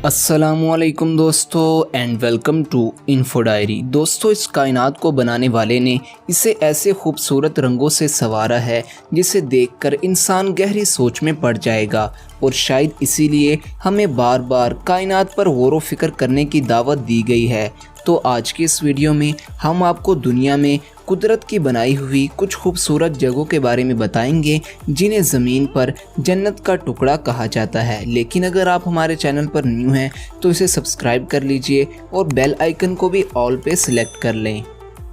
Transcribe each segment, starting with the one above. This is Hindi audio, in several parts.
अस्सलामुअलैकुम दोस्तों and welcome to Info Diary. दोस्तों, इस कायनात को बनाने वाले ने इसे ऐसे खूबसूरत रंगों से संवारा है जिसे देखकर इंसान गहरी सोच में पड़ जाएगा और शायद इसीलिए हमें बार बार कायनात पर गौर व फिक्र करने की दावत दी गई है। तो आज की इस वीडियो में हम आपको दुनिया में कुदरत की बनाई हुई कुछ खूबसूरत जगहों के बारे में बताएंगे जिन्हें ज़मीन पर जन्नत का टुकड़ा कहा जाता है। लेकिन अगर आप हमारे चैनल पर न्यू हैं तो इसे सब्सक्राइब कर लीजिए और बेल आइकन को भी ऑल पे सिलेक्ट कर लें।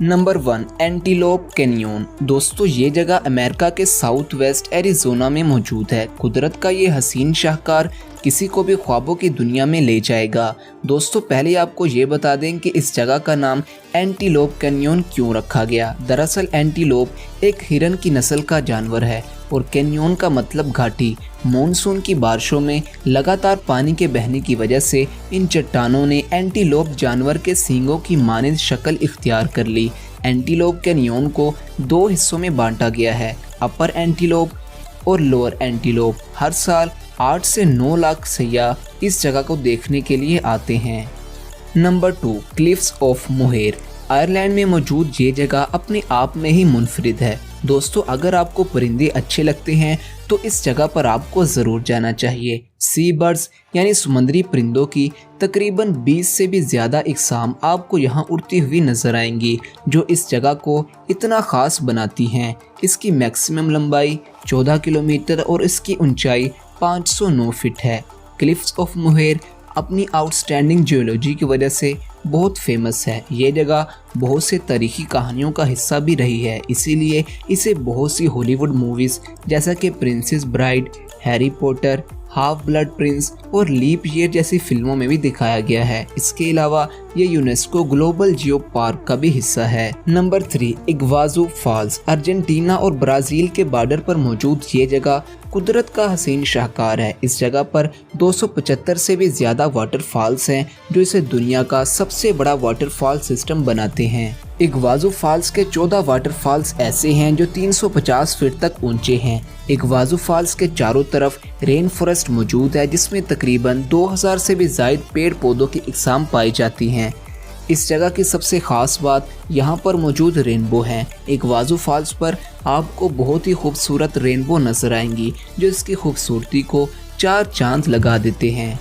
Number 1, antelope canyon. दोस्तों, ये जगह अमेरिका के साउथ वेस्ट एरिज़ोना में मौजूद है। कुदरत का ये हसीन शाहकार किसी को भी ख्वाबों की दुनिया में ले जाएगा। दोस्तों, पहले आपको ये बता दें कि इस जगह का नाम एंटीलोप कैनियन क्यों रखा गया। दरअसल एंटीलोप एक हिरन की नस्ल का जानवर है और कैनियन का मतलब घाटी। मॉनसून की बारिशों में लगातार पानी के बहने की वजह से इन चट्टानों ने एंटीलोप जानवर के सींगों की मानिंद शक्ल इख्तियार कर ली। एंटीलोप कैनियन को दो हिस्सों में बांटा गया है, अपर एंटीलोप और लोअर एंटीलोप। हर साल 8 से 9 लाख सैयाह इस जगह को देखने के लिए आते हैं। Number 2, cliffs of mohair. Ireland में मौजूद ये जगह अपने आप में ही मुनफरिद है। दोस्तों, अगर आपको परिंदे अच्छे लगते हैं तो इस जगह पर आपको ज़रूर जाना चाहिए। सी बर्ड्स यानी समुद्री परिंदों की तकरीबन 20 से भी ज़्यादा इकसाम आपको यहाँ उड़ती हुई नजर आएंगी, जो इस जगह को इतना ख़ास बनाती हैं। इसकी मैक्सिमम लंबाई 14 किलोमीटर और इसकी ऊंचाई 509 फीट है। क्लिफ्स ऑफ मोहेर अपनी आउटस्टैंडिंग जियोलॉजी की वजह से बहुत फेमस है। ये जगह बहुत से तारीखी कहानियों का हिस्सा भी रही है, इसीलिए इसे बहुत सी हॉलीवुड मूवीज़ जैसा कि princess bride, Harry Potter, half blood Prince और लीप ईयर जैसी फिल्मों में भी दिखाया गया है। इसके अलावा ये यूनेस्को ग्लोबल जियो पार्क का भी हिस्सा है। Number 3, Iguazu Falls. अर्जेंटीना और ब्राज़ील के बॉर्डर पर मौजूद ये जगह कुदरत का हसीन शाहकार है। इस जगह पर 275 से भी ज़्यादा वाटरफॉल्स हैं, जो इसे दुनिया का सबसे बड़ा वाटरफॉल सिस्टम बनाते हैं। इग्वाजू फॉल्स के 14 वाटरफॉल्स ऐसे हैं जो 350 फीट तक ऊंचे हैं। इग्वाजू फॉल्स के चारों तरफ रेन फॉरेस्ट मौजूद है, जिसमें तकरीबन 2000 से भी ज़ायद पेड़ पौधों की इकसाम पाई जाती हैं। इस जगह की सबसे ख़ास बात यहाँ पर मौजूद रेनबो हैं। इग्वाजू फॉल्स पर आपको बहुत ही खूबसूरत रेनबो नजर आएंगी, जो इसकी खूबसूरती को 4 चांद लगा देते हैं।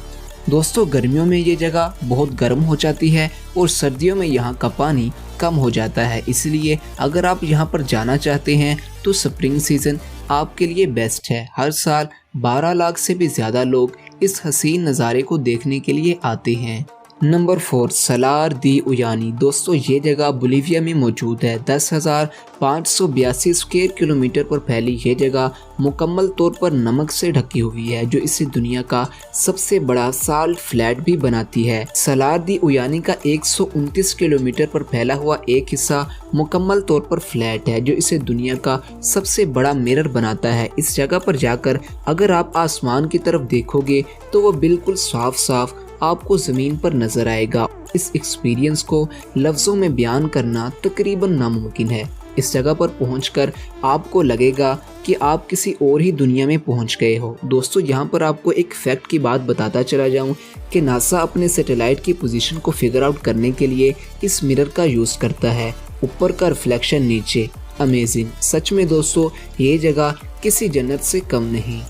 दोस्तों, गर्मियों में ये जगह बहुत गर्म हो जाती है और सर्दियों में यहाँ का पानी कम हो जाता है, इसलिए अगर आप यहाँ पर जाना चाहते हैं तो स्प्रिंग सीज़न आपके लिए बेस्ट है। हर साल 12 लाख से भी ज़्यादा लोग इस हसीन नज़ारे को देखने के लिए आते हैं। नंबर 4, सलार दी उयानी। दोस्तों, ये जगह बोलीविया में मौजूद है। 10,582 स्क्वायर किलोमीटर पर फैली ये जगह मुकम्मल तौर पर नमक से ढकी हुई है, जो इसे दुनिया का सबसे बड़ा साल्ट फ्लैट भी बनाती है। सलार दी उयानी का 129 किलोमीटर पर फैला हुआ एक हिस्सा मुकम्मल तौर पर फ्लैट है, जो इसे दुनिया का सबसे बड़ा मिरर बनाता है। इस जगह पर जाकर अगर आप आसमान की तरफ देखोगे तो वो बिल्कुल साफ साफ आपको ज़मीन पर नजर आएगा। इस एक्सपीरियंस को लफ्ज़ों में बयान करना तकरीबन नामुमकिन है। इस जगह पर पहुंचकर आपको लगेगा कि आप किसी और ही दुनिया में पहुंच गए हो। दोस्तों, यहाँ पर आपको एक फैक्ट की बात बताता चला जाऊं कि नासा अपने सैटेलाइट की पोजीशन को फिगर आउट करने के लिए इस मिरर का यूज़ करता है। ऊपर का रिफ्लेक्शन नीचे। अमेजिंग। सच में दोस्तों, ये जगह किसी जन्नत से कम नहीं।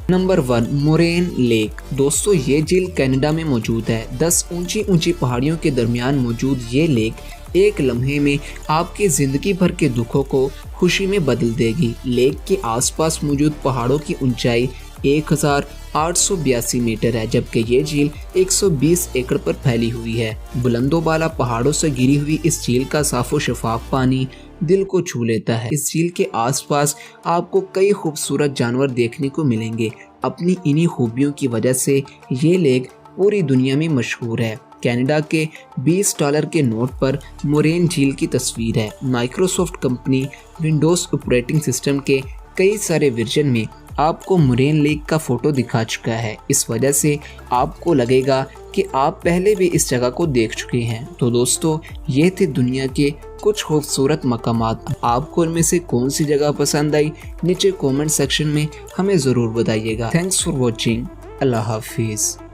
Number 1, Moraine Lake. दोस्तों, ये झील कनाडा में मौजूद है। 10 ऊंची ऊंची पहाड़ियों के दरमियान मौजूद ये लेक एक लम्हे में आपके ज़िंदगी भर के दुखों को खुशी में बदल देगी। लेक के आसपास मौजूद पहाड़ों की ऊंचाई 1882 मीटर है, जबकि ये झील 120 एकड़ पर फैली हुई है। बुलंदोबाला पहाड़ों से घिरी हुई इस झील का साफो शफाफ पानी दिल को छू लेता है। इस झील के आसपास आपको कई खूबसूरत जानवर देखने को मिलेंगे। अपनी इन्हीं खूबियों की वजह से ये लेक पूरी दुनिया में मशहूर है। कनाडा के $20 के नोट पर मोरेन झील की तस्वीर है। Microsoft company Windows operating system के कई सारे वर्जन में आपको मोरेन लेक का फोटो दिखा चुका है। इस वजह से आपको लगेगा कि आप पहले भी इस जगह को देख चुके हैं। तो दोस्तों, ये थे दुनिया के कुछ खूबसूरत मकामात। आपको इनमें से कौन सी जगह पसंद आई, नीचे कमेंट सेक्शन में हमें ज़रूर बताइएगा। Thanks for watching. अल्लाह हाफिज़।